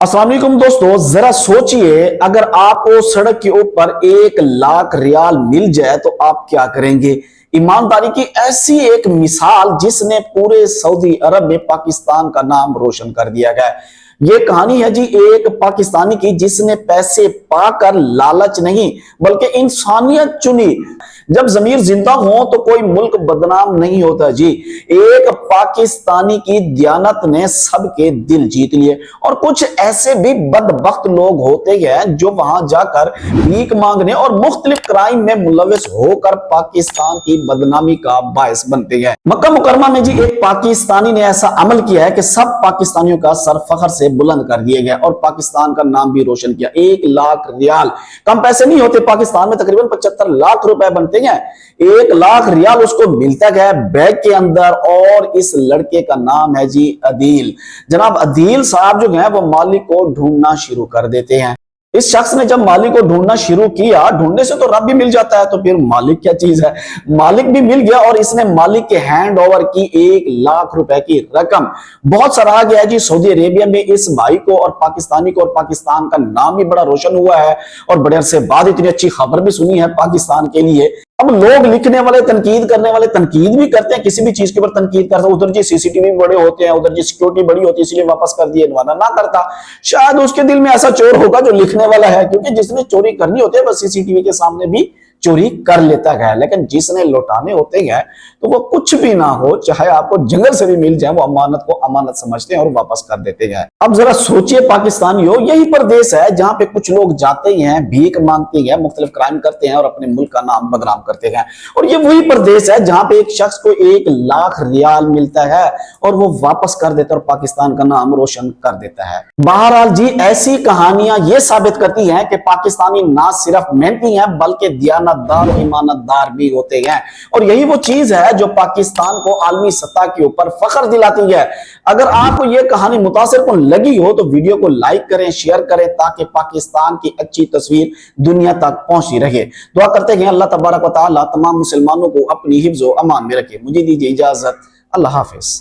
अस्सलाम वालेकुम दोस्तों, जरा सोचिए अगर आपको सड़क के ऊपर 1 लाख रियाल मिल जाए तो आप क्या करेंगे। ईमानदारी की ऐसी एक मिसाल जिसने पूरे सऊदी अरब में पाकिस्तान का नाम रोशन कर दिया गया। ये कहानी है जी एक पाकिस्तानी की जिसने पैसे पाकर लालच नहीं बल्कि इंसानियत चुनी। जब जमीर जिंदा हो तो कोई मुल्क बदनाम नहीं होता जी। एक पाकिस्तानी की दियानत ने सबके दिल जीत लिए। और कुछ ऐसे भी बदबख्त लोग होते हैं जो वहां जाकर भीख मांगने और मुख्तलिफ क्राइम में मुलविस होकर पाकिस्तान की बदनामी का बायस बनते हैं। मक्का मुकरमा में जी एक पाकिस्तानी ने ऐसा अमल किया है कि सब पाकिस्तानियों का सर फखर से बुलंद कर दिया गया और पाकिस्तान का नाम भी रोशन किया। 1 लाख रियाल कम पैसे नहीं होते, पाकिस्तान में तकरीबन 75 लाख रुपए बनते हैं। 1 लाख रियाल उसको मिलता गया बैग के अंदर और इस लड़के का नाम है जी अदील। जनाब अदील साहब जो है वो मालिक को ढूंढना शुरू कर देते हैं। इस शख्स ने जब मालिक को ढूंढना शुरू किया, ढूंढने से तो रब भी मिल जाता है, तो फिर मालिक क्या चीज है। मालिक भी मिल गया और इसने मालिक के हैंड ओवर की 1 लाख रुपए की रकम। बहुत सराहा गया है जी सऊदी अरेबिया में इस भाई को और पाकिस्तानी को, और पाकिस्तान का नाम भी बड़ा रोशन हुआ है और बड़े अरसे बाद इतनी अच्छी खबर भी सुनी है पाकिस्तान के लिए। अब लोग लिखने वाले, तनकीद करने वाले तनकीद भी करते हैं, किसी भी चीज के ऊपर तनकीद करते हैं। उधर जी सीसीटीवी बड़े होते हैं, उधर जी सिक्योरिटी बड़ी होती है, इसलिए वापस कर दिए, ना करता। शायद उसके दिल में ऐसा चोर होगा जो लिखने वाला है, क्योंकि जिसने चोरी करनी होती है बस सीसीटीवी के सामने भी चोरी कर लेता है, लेकिन जिसने लौटाने होते हैं तो वो कुछ भी ना हो, चाहे आपको जंगल से भी मिल जाए, वो अमानत को अमानत समझते हैं और वापस कर देते हैं। अब जरा सोचिए पाकिस्तानियों, यही प्रदेश है जहां पे कुछ लोग जाते हैं, भीख मांगते हैं, मुख्तलिफ क्राइम करते हैं और अपने मुल्क का नाम बदनाम करते हैं। और ये वही प्रदेश है जहां पे एक शख्स को 1 लाख रियाल मिलता है और वो वापस कर देता है और पाकिस्तान का नाम रोशन कर देता है। बहरहाल जी ऐसी कहानियां ये साबित करती हैं कि पाकिस्तानी ना सिर्फ मेहनती हैं बल्कि दियानतदार और ईमानदार भी होते हैं। और यही वो चीज है जो पाकिस्तान को आलमी सतह के ऊपर फख्र दिलाती है। अगर आपको ये कहानी मुतासिर कुन लगी हो तो वीडियो को लाइक करें, शेयर करें, ताकि पाकिस्तान की अच्छी तस्वीर दुनिया तक पहुंची रहे। दुआ करते हैं अल्लाह तबारक व तआला तमाम मुसलमानों को अपनी हिफ्ज़ व अमान में रखे। मुझे दीजिए इजाजत, अल्लाह हाफिज।